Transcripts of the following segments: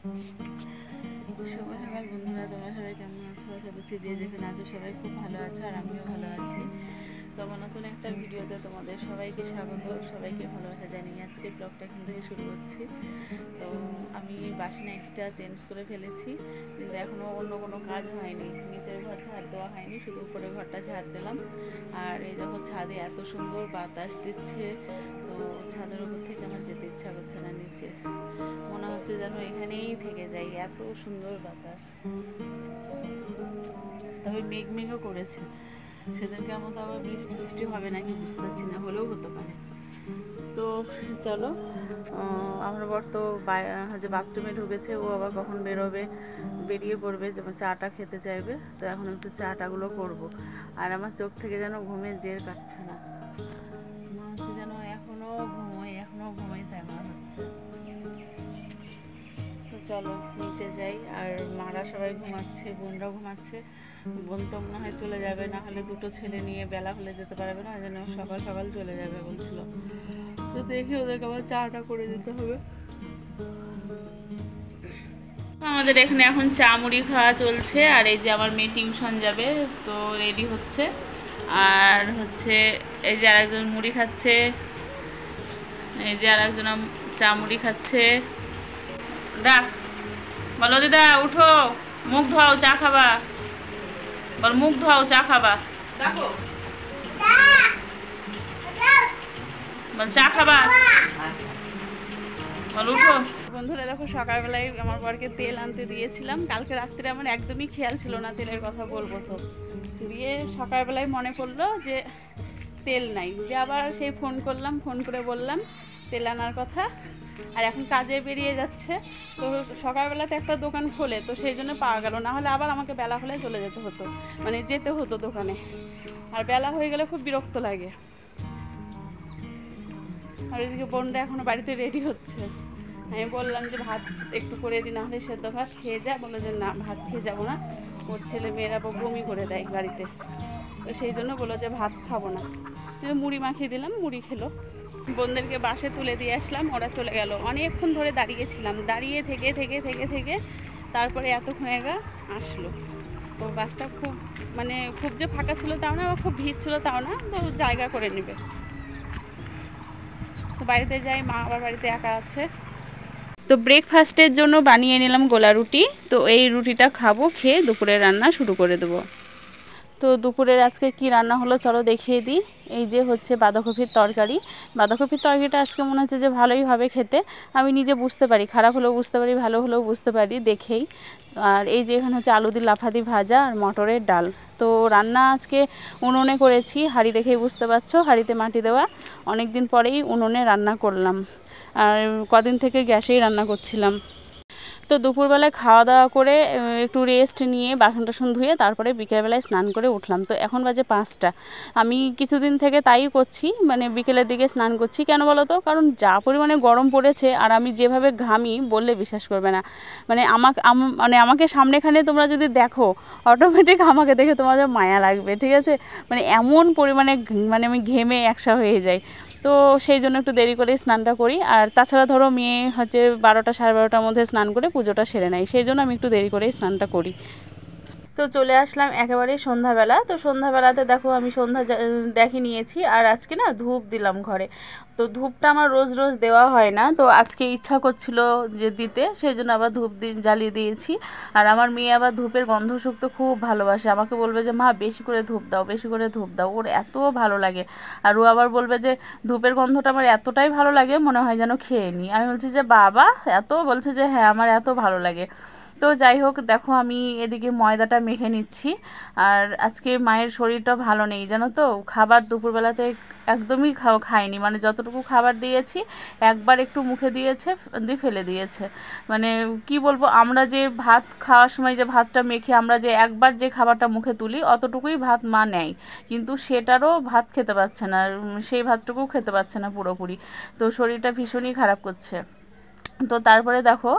শুভ সকাল বন্ধুরা, তোমরা সবাই কেমন আছো? আশা করছি যে যেখানে আছো সবাই খুব ভালো আছো, আর আমিও ভালো আছি। তো আমার নতুন একটা ভিডিওতে তোমাদের সবাইকে স্বাগত, সবাইকে ভালোবাসা জানিয়ে আজকে ব্লগটা এখান থেকে শুরু করছি। তো আমি বাসি নাইটিটা চেঞ্জ করে ফেলেছি, কিন্তু এখনও অন্য কোনো কাজ হয়নি। নিচের ঘর ঝাড় দেওয়া হয়নি, শুধু উপরের ঘরটা ঝাড় দিলাম। আর এই যখন ছাদে এত সুন্দর বাতাস দিচ্ছে, তো ছাদের উপর থেকে আমার যেতে ইচ্ছা করছে না নিচে। মনে হচ্ছে যেন এখানেই থেকে যাই, এত সুন্দর বাতাস। তবে মেঘ মেঘও করেছে, সেদিনকার মতো আবার বৃষ্টি বৃষ্টি হবে নাকি বুঝতে পারছি না, হলেও হতে পারে। তো চলো, আমরা বর তো যে বাথরুমে ঢুকেছে, ও আবার কখন বেরোবে, বেরিয়ে পড়বে, যেমন চাটা খেতে চাইবে। তো এখন একটু চাটাগুলো করবো। আর আমার চোখ থেকে যেন ঘুমের জের কাটছে না, মনে হচ্ছে যেন এখনও ঘুমোই তাই মনে হচ্ছে। তো চলো নিচে যাই। আর মারা সবাই ঘুমাচ্ছে, বোনরা ঘুমাচ্ছে। বোন তো মনে হয় চলে যাবে, না হলে দুটো ছেলে নিয়ে বেলা হলে যেতে পারবে না, ওই জন্য সকাল সকাল চলে যাবে বলছিল। তো দেখি ওদেরকে আবার চাটা করে দিতে হবে। আমাদের এখানে এখন চা মুড়ি খাওয়া চলছে। আর এই যে আমার মেয়ে টিউশন যাবে, তো রেডি হচ্ছে। আর হচ্ছে এই যে আরেকজন মুড়ি খাচ্ছে, এই যে আরেকজন চা মুড়ি খাচ্ছে। ডাক, বলো দিদা উঠো, মুখ ধোয়াও, চা খাবা। বল মুখ ধোয়াও, চা খাবা। বল চা খাবা, বল উঠো। বন্ধুরা দেখো, সকালবেলায় আমার বরকে তেল আনতে দিয়েছিলাম। কালকে রাত্রে আমার একদমই খেয়াল ছিল না তেলের কথা বলবো, তো দিয়ে সকালবেলায় মনে পড়লো যে তেল নাই, দিয়ে আবার সেই ফোন করলাম, ফোন করে বললাম তেল আনার কথা। আর এখন কাজে বেরিয়ে যাচ্ছে, তো সকালবেলাতে একটা দোকান খোলে, তো সেই জন্য পাওয়া গেল, না হলে আবার আমাকে বেলা হলে চলে যেতে হতো, মানে যেতে হতো দোকানে। আর বেলা হয়ে গেলে খুব বিরক্ত লাগে। আর এদিকে বোনটা এখনো বাড়িতে রেডি হচ্ছে। আমি বললাম যে ভাত একটু করে দিই, না হলে সেদ্ধ ভাত খেয়ে যা। বললো যে না, ভাত খেয়ে যাবো না, ওর ছেলে মেয়েরা বমি করে দেয় বাড়িতে, তো সেই জন্য বললো যে ভাত খাবো না। মুড়ি মাখিয়ে দিলাম, মুড়ি খেলো। বোনদেরকে বাসে তুলে দিয়ে আসলাম, ওরা চলে গেল। অনেকক্ষণ ধরে দাঁড়িয়েছিলাম, দাঁড়িয়ে থেকে থেকে থেকে থেকে তারপরে এতক্ষণ এগা আসলো। তো বাসটা খুব যে ফাঁকা ছিল তাও না, আবার খুব ভিড় ছিল তাও না, তো জায়গা করে নেবে। তো বাড়িতে যাই, মা আবার বাড়িতে একা আছে। তো ব্রেকফাস্টের জন্য বানিয়ে নিলাম গোলা রুটি। তো এই রুটিটা খাবো, খেয়ে দুপুরে রান্না শুরু করে দেবো। তো দুপুরের আজকে কি রান্না হলো চলো দেখিয়ে দিই। এই যে হচ্ছে বাঁধাকপির তরকারি। বাঁধাকপির তরকারিটা আজকে মনে হচ্ছে যে ভালোই হবে খেতে। আমি নিজে বুঝতে পারি, খারাপ হলেও বুঝতে পারি, ভালো হলেও বুঝতে পারি দেখেই। আর এই যে এখানে হচ্ছে আলু দিয়ে লাফা দিয়ে ভাজা আর মটরের ডাল। তো রান্না আজকে উনুনে করেছি, হাঁড়ি দেখেই বুঝতে পারছো, হাঁড়িতে মাটি দেওয়া। অনেক দিন পরেই উনুনে রান্না করলাম, আর কদিন থেকে গ্যাসেই রান্না করছিলাম। তো দুপুরবেলায় খাওয়া দাওয়া করে একটু রেস্ট নিয়ে বাসন টাসন ধুয়ে তারপরে বিকেলবেলায় স্নান করে উঠলাম। তো এখন বাজে 5টা। আমি কিছুদিন থেকে তাই করছি, মানে বিকেলের দিকে স্নান করছি। কেন বলো তো? কারণ যা পরিমাণে গরম পড়েছে, আর আমি যেভাবে ঘামি বললে বিশ্বাস করবে না। মানে আমাকে সামনেখানে তোমরা যদি দেখো, অটোমেটিক আমাকে দেখে তোমাদের মায়া লাগবে, ঠিক আছে? মানে এমন পরিমাণে মানে আমি ঘেমে একসা হয়ে যাই। তো সেই জন্য একটু দেরি করেই স্নানটা করি। আর তাছাড়া ধরো মেয়ে হচ্ছে 12টা সাড়ে 12টার মধ্যে স্নান করে পুজোটা সেরে নেয়, সেই জন্য আমি একটু দেরি করেই স্নানটা করি। তো চলে আসলাম একেবারেই সন্ধ্যাবেলা। তো সন্ধ্যাবেলাতে দেখো আমি সন্ধ্যা দেখে নিয়েছি, আর আজকে না ধূপ দিলাম ঘরে। তো ধূপটা আমার রোজ রোজ দেওয়া হয় না, তো আজকে ইচ্ছা করছিল যে দিতে, সেই জন্য আবার ধূপ জ্বালিয়ে দিয়েছি। আর আমার মেয়ে আবার ধূপের গন্ধ শুকতে খুব ভালোবাসে, আমাকে বলবে যে মা বেশি করে ধূপ দাও, বেশি করে ধূপ দাও, ওর এত ভালো লাগে। আর ও আবার বলবে যে ধূপের গন্ধটা আমার এতটাই ভালো লাগে মনে হয় যেন খেয়ে নিই। আমি বলছি যে বাবা এত, বলছে যে হ্যাঁ আমার এত ভালো লাগে। তো যাই হোক, দেখো আমি এদিকে ময়দাটা মেখে নিচ্ছি। আর আজকে মায়ের শরীরটা ভালো নেই জানো তো, খাবার দুপুরবেলাতে একদমই খায়নি, মানে যতটুকু খাবার দিয়েছি একবার একটু মুখে দিয়েছে, দিয়ে ফেলে দিয়েছে। মানে কি বলবো, আমরা যে ভাত খাওয়ার সময় যে ভাতটা মেখে আমরা যে একবার যে খাবারটা মুখে তুলি, অতটুকুই ভাত মা নেয়, কিন্তু সেটারও ভাত খেতে পারছে না, সেই ভাতটুকুও খেতে পারছে না পুরোপুরি। তো শরীরটা ভীষণই খারাপ করছে। তো তারপরে দেখো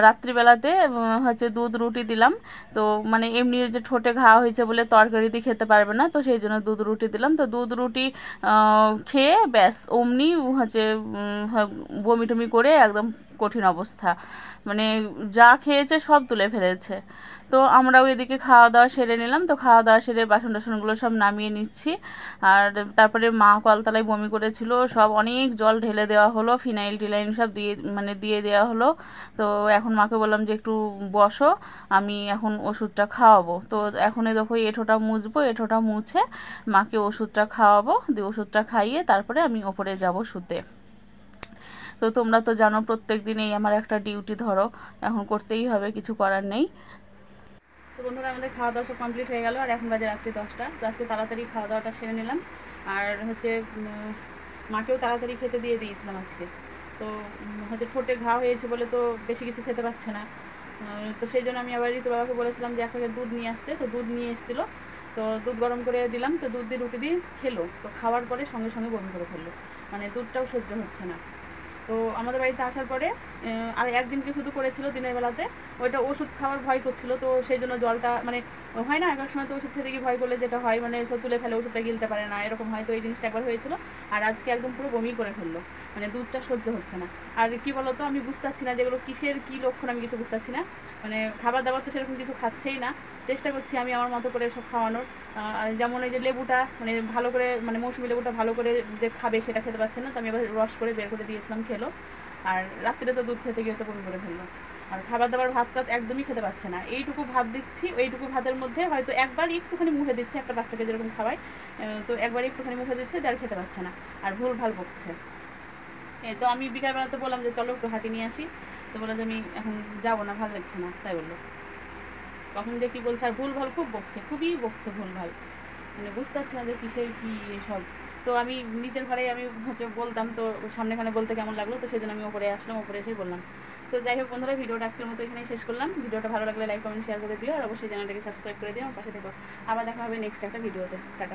রাত্রিবেলাতে হচ্ছে দুধ রুটি দিলাম। তো মানে এমনি যে ঠোঁটে ঘা হয়েছে বলে তরকারি দিয়ে খেতে পারবে না, তো সেই জন্য দুধ রুটি দিলাম। তো দুধ রুটি খেয়ে ব্যাস অমনি হচ্ছে বমি টমি করে একদম কঠিন অবস্থা, মানে যা খেয়েছে সব তুলে ফেলেছে। তো আমরাও এদিকে খাওয়া দাওয়া সেরে নিলাম। তো খাওয়া দাওয়া সেরে বাসন টাসনগুলো সব নামিয়ে নিচ্ছি। আর তারপরে মা কলতলায় বমি করেছিল, সব অনেক জল ঢেলে দেওয়া হলো, ফিনাইল টিনাইল সব দিয়ে দেওয়া হলো। তো এখন মাকে বললাম যে একটু বসো, আমি এখন ওষুধটা খাওয়াবো। তো এখন দেখো এঁঠোটা মুছবো, এঁঠোটা মুছে মাকে ওষুধটা খাওয়াবো, দিয়ে ওষুধটা খাইয়ে তারপরে আমি ওপরে যাব শুতে। তো তোমরা তো জানো প্রত্যেক দিনেই আমার একটা ডিউটি ধরো, এখন করতেই হবে, কিছু করার নেই। তো বন্ধুরা আমাদের খাওয়া দাওয়া সব কমপ্লিট হয়ে গেল, আর এখন বাজে রাত্রি 10টা। তো আজকে তাড়াতাড়ি খাওয়া দাওয়াটা সেরে নিলাম। আর হচ্ছে মাকেও তাড়াতাড়ি খেতে দিয়ে দিয়েছিলাম আজকে। তো হচ্ছে ঠোঁটে ঘা হয়েছে বলে তো বেশি কিছু খেতে পারছে না। তো সেই জন্য আমি আবার ঋতু বাবাকে বলেছিলাম যে 1 প্যাকেট দুধ নিয়ে আসতে। তো দুধ নিয়ে এসেছিলো, তো দুধ গরম করে দিলাম। তো দুধ দিয়ে রুটি দিয়ে খেলো। তো খাওয়ার পরে সঙ্গে সঙ্গে বমি করে ফেললো, মানে দুধটাও সহ্য হচ্ছে না। তো আমাদের বাড়িতে আসার পরে আর একদিনকে শুধু করেছিল দিনের বেলাতে, ওইটা ওষুধ খাওয়ার ভয় করছিল। তো সেই জন্য জলটা মানে হয় না, এক সময় তো ওষুধ খেতে গিয়ে ভয় করলে যেটা হয়, মানে তো তুলে ফেলে, ওষুধটা গিলতে পারে না, এরকম হয়। তো এই জিনিসটা একবার হয়েছিল। আর আজকে একদম পুরো বমি করে ফেললো, মানে দুধটা সহ্য হচ্ছে না। আর কি বলতো, আমি বুঝতে পারছি না যেগুলো কিসের কী লক্ষণ, আমি কিছু বুঝতে পারছি না। মানে খাবার দাবার তো সেরকম কিছু খাচ্ছেই না। চেষ্টা করছি আমি আমার মতো করে সব খাওয়ানোর, যেমন এই যে লেবুটা মানে ভালো করে, মানে মৌসুমি লেবুটা ভালো করে যে খাবে সেটা খেতে পারছে না। তো আমি এবার রস করে বের করে দিয়েছিলাম, খেলো। আর রাত্রিরে তো দুধ খেতে গিয়ে তো বমি করে ফেললো। আর খাবার দাবার ভাত টাত একদমই খেতে পারছে না। এইটুকু ভাত দিচ্ছি, এইটুকু ভাতের মধ্যে হয়তো একবার একটুখানি মুখে দিচ্ছে, একটা বাচ্চাকে যেরকম খাওয়ায়, তো একবার একটুখানি মুখে দিচ্ছে, আর খেতে পারছে না, আর ভুল ভাল বকছে। তো আমি বিকালবেলাতে বললাম যে চলো একটু হাঁটি নিয়ে আসি। তো বলে যে আমি এখন যাবো না, ভালো লাগছে না, তাই বললো। কখন যে কী বলছে, আর ভুল ভাল খুব বকছে, খুবই বকছে ভুল ভাল, মানে বুঝতে পারছি না যে কিসের কী এসব। তো আমি নিচের ঘরে আমি হচ্ছে বলতাম, তো সামনেখানে বলতে কেমন লাগলো, তো সেই জন্য আমি ওপরে আসলাম, ওপরে এসেই বললাম। তো যাই হোক বন্ধুরা, ভিডিওটা আজকের মতো এখানেই শেষ করলাম। ভিডিওটা ভালো লাগলে লাইক কমেন্ট শেয়ার করে দিও, আর অবশ্যই চ্যানেলটাকে সাবস্ক্রাইব করে দিও, আমার পাশে থেকো। আবার দেখা হবে নেক্সট একটা ভিডিওতে। টাটা।